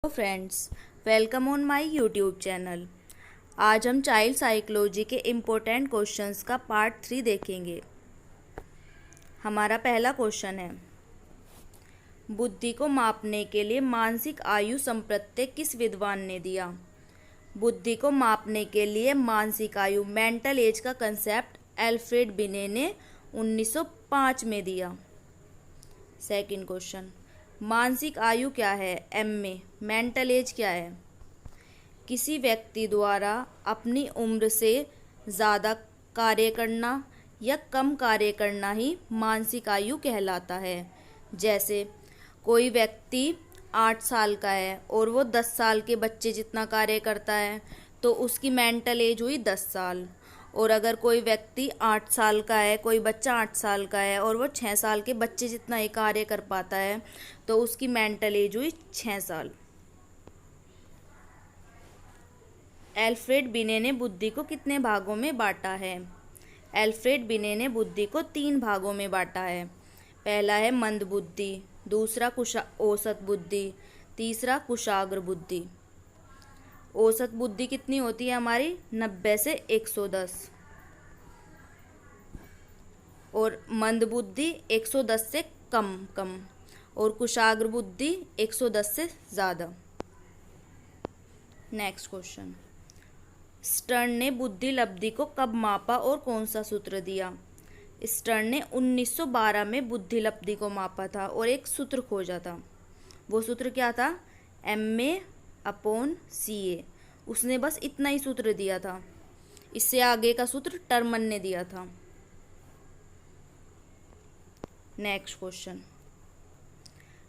Hello friends, welcome on my YouTube channel. आज हम child psychology के इम्पोर्टेंट क्वेश्चंस का पार्ट 3 देखेंगे। हमारा पहला क्वेश्चन है, बुद्धि को मापने के लिए मानसिक आयु संप्रत्यय किस विद्वान ने दिया? बुद्धि को मापने के लिए मानसिक आयु मेंटल एज का कंसेप्ट एल्फ्रेड बिने ने 1905 में दिया। सेकंड क्वेश्चन, मानसिक आयु क्या है? एमए। मेंटल एज क्या है? किसी व्यक्ति द्वारा अपनी उम्र से ज़्यादा कार्य करना या कम कार्य करना ही मानसिक आयु कहलाता है। जैसे कोई व्यक्ति 8 साल का है और वो 10 साल के बच्चे जितना कार्य करता है तो उसकी मेंटल एज हुई 10 साल। और अगर कोई व्यक्ति 8 साल का है, कोई बच्चा 8 साल का है और वो 6 साल के बच्चे जितना ही कार्य कर पाता है तो उसकी मेंटल एज हुई 6 साल। एल्फ्रेड बिने ने बुद्धि को कितने भागों में बांटा है? एल्फ्रेड बिने ने बुद्धि को 3 भागों में बांटा है। पहला है मंद बुद्धि, दूसरा औसत बुद्धि, तीसरा कुशाग्र बुद्धि। औसत बुद्धि कितनी होती है हमारी? 90 से 110। और मंद बुद्धि 110 से कम और कुशाग्र बुद्धि 110 से ज़्यादा। नेक्स्ट क्वेश्चन, स्टर्न ने बुद्धि लब्धि को कब मापा और कौन सा सूत्र दिया? स्टर्न ने 1912 में बुद्धि लब्धि को मापा था और एक सूत्र खोजा था। वो सूत्र क्या था? MA/CA। उसने बस इतना ही सूत्र दिया था, इससे आगे का सूत्र टर्मन ने दिया था। नेक्स्ट क्वेश्चन,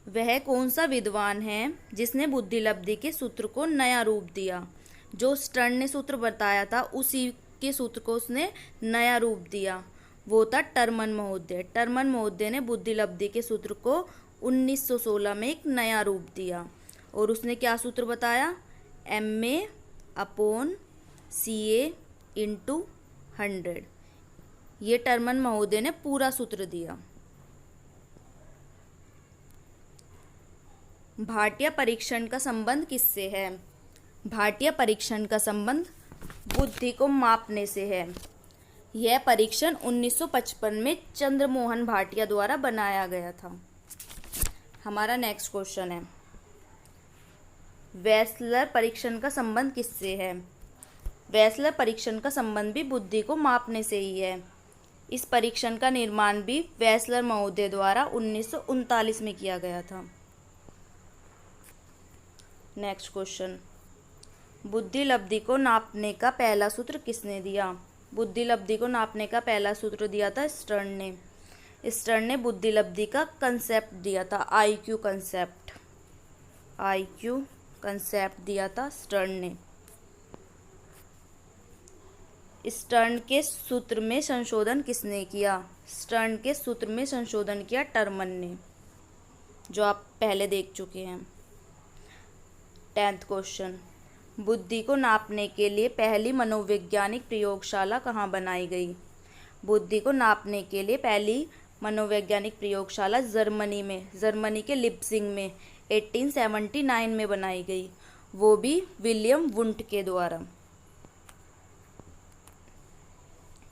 वह कौन सा विद्वान है जिसने बुद्धि लब्धि के सूत्र को नया रूप दिया? जो स्टर्न ने सूत्र बताया था उसी के सूत्र को उसने नया रूप दिया, वो था टर्मन महोदय। टर्मन महोदय ने बुद्धि लब्धि के सूत्र को 1916 में एक नया रूप दिया और उसने क्या सूत्र बताया? MA/CA/100। ये टर्मन महोदय ने पूरा सूत्र दिया। भाटिया परीक्षण का संबंध किससे है? भाटिया परीक्षण का संबंध बुद्धि को मापने से है। यह परीक्षण 1955 में चंद्रमोहन भाटिया द्वारा बनाया गया था। हमारा नेक्स्ट क्वेश्चन है, वेस्लर परीक्षण का संबंध किससे है? वेस्लर परीक्षण का संबंध भी बुद्धि को मापने से ही है। इस परीक्षण का निर्माण भी वेस्लर महोदय द्वारा 1939 में किया गया था। नेक्स्ट क्वेश्चन, बुद्धि लब्धि को नापने का पहला सूत्र किसने दिया? बुद्धि लब्धि को नापने का पहला सूत्र दिया था स्टर्न ने। स्टर्न ने बुद्धि लब्धि का कंसेप्ट दिया था, IQ कंसेप्ट दिया था स्टर्न ने। स्टर्न के सूत्र में संशोधन किसने किया? स्टर्न के सूत्र में संशोधन किया टर्मन ने, जो आप पहले देख चुके हैं। 10th क्वेश्चन, बुद्धि को नापने के लिए पहली मनोवैज्ञानिक प्रयोगशाला कहाँ बनाई गई? बुद्धि को नापने के लिए पहली मनोवैज्ञानिक प्रयोगशाला जर्मनी के लिप्जिंग में 1879 में बनाई गई, वो भी विलियम वुंट के द्वारा।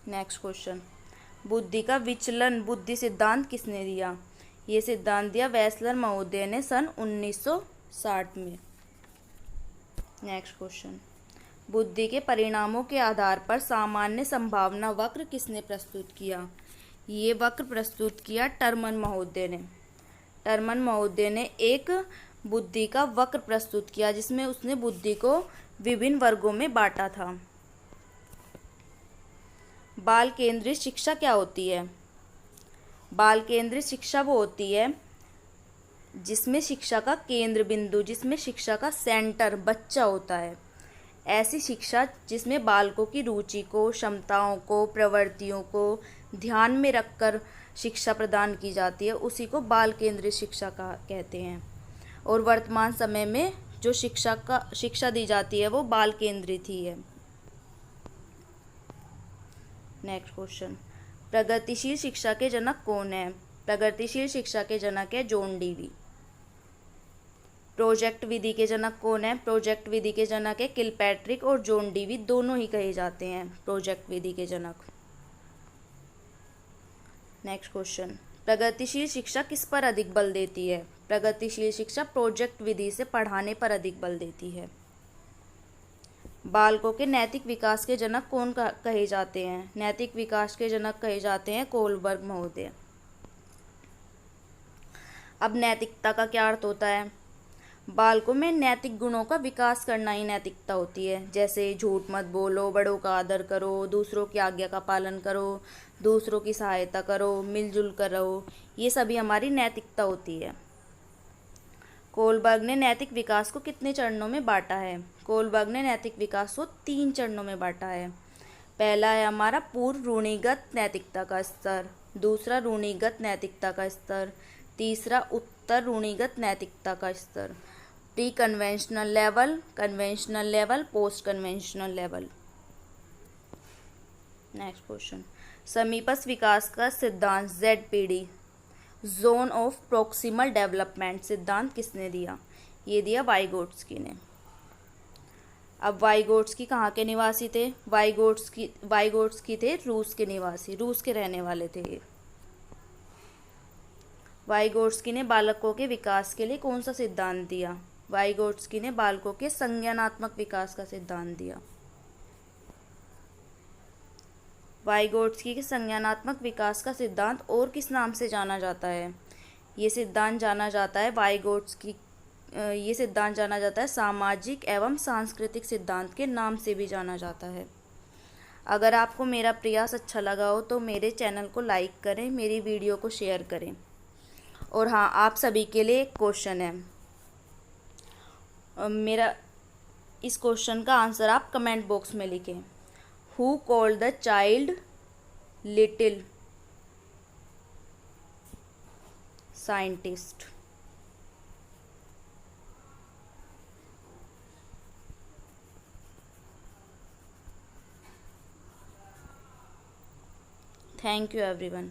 नेक्स्ट क्वेश्चन, बुद्धि का विचलन बुद्धि सिद्धांत किसने दिया? ये सिद्धांत दिया वेस्लर महोदय ने सन 1960 में। नेक्स्ट क्वेश्चन, बुद्धि के परिणामों के आधार पर सामान्य संभावना वक्र किसने प्रस्तुत किया? ये वक्र प्रस्तुत किया टर्मन महोदय ने। टर्मन महोदय ने एक बुद्धि का वक्र प्रस्तुत किया जिसमें उसने बुद्धि को विभिन्न वर्गों में बांटा था। बाल केंद्रित शिक्षा क्या होती है? बाल केंद्रित शिक्षा वो होती है जिसमें शिक्षा का केंद्र बिंदु, जिसमें शिक्षा का सेंटर बच्चा होता है। ऐसी शिक्षा जिसमें बालकों की रुचि को, क्षमताओं को, प्रवृत्तियों को ध्यान में रखकर शिक्षा प्रदान की जाती है, उसी को बाल केंद्रित शिक्षा कहते हैं। और वर्तमान समय में जो शिक्षा दी जाती है वो बाल केंद्रित ही है। नेक्स्ट क्वेश्चन, प्रगतिशील शिक्षा के जनक कौन है? प्रगतिशील शिक्षा के जनक है जॉन डीवी। प्रोजेक्ट विधि के जनक कौन है? प्रोजेक्ट विधि के जनक है किलपैट्रिक और जॉन डीवी, दोनों ही कहे जाते हैं प्रोजेक्ट विधि के जनक। नेक्स्ट क्वेश्चन, प्रगतिशील शिक्षा किस पर अधिक बल देती है? प्रगतिशील शिक्षा प्रोजेक्ट विधि से पढ़ाने पर अधिक बल देती है। बालकों के नैतिक विकास के जनक कौन कहे जाते हैं? नैतिक विकास के जनक कहे जाते हैं कोलबर्ग महोदय। अब नैतिकता का क्या अर्थ होता है? बालकों में नैतिक गुणों का विकास करना ही नैतिकता होती है। जैसे झूठ मत बोलो, बड़ों का आदर करो, दूसरों की आज्ञा का पालन करो, दूसरों की सहायता करो, मिलजुल कर रहो, ये सभी हमारी नैतिकता होती है। कोलबर्ग ने नैतिक विकास को कितने चरणों में बांटा है? कोलबर्ग ने नैतिक विकास को 3 चरणों में बांटा है। पहला है हमारा पूर्व रूढ़िगत नैतिकता का स्तर, दूसरा रूढ़िगत नैतिकता का स्तर, तीसरा उत्तर रूढ़िगत नैतिकता का स्तर। Pre conventional level, conventional level, post conventional level. Next question, समीपस्थ विकास का सिद्धांत ZPD, zone of proximal development सिद्धांत किसने दिया? ये दिया वाइगोट्स्की ने। अब वाइगोट्स्की कहाँ के निवासी थे? वाइगोट्स्की थे रूस के निवासी, रूस के रहने वाले थे ये। वाइगोट्स्की ने बालकों के विकास के लिए कौन सा सिद्धांत दिया? वाइगोट्स्की ने बालकों के संज्ञानात्मक विकास का सिद्धांत दिया। वाइगोट्स्की के संज्ञानात्मक विकास का सिद्धांत और किस नाम से जाना जाता है? ये सिद्धांत जाना जाता है सामाजिक एवं सांस्कृतिक सिद्धांत के नाम से भी जाना जाता है। अगर आपको मेरा प्रयास अच्छा लगा हो तो मेरे चैनल को लाइक करें, मेरी वीडियो को शेयर करें। और हाँ, आप सभी के लिए एक क्वेश्चन है, मेरा इस क्वेश्चन का आंसर आप कमेंट बॉक्स में लिखें। Who called the child little scientist? Thank you everyone.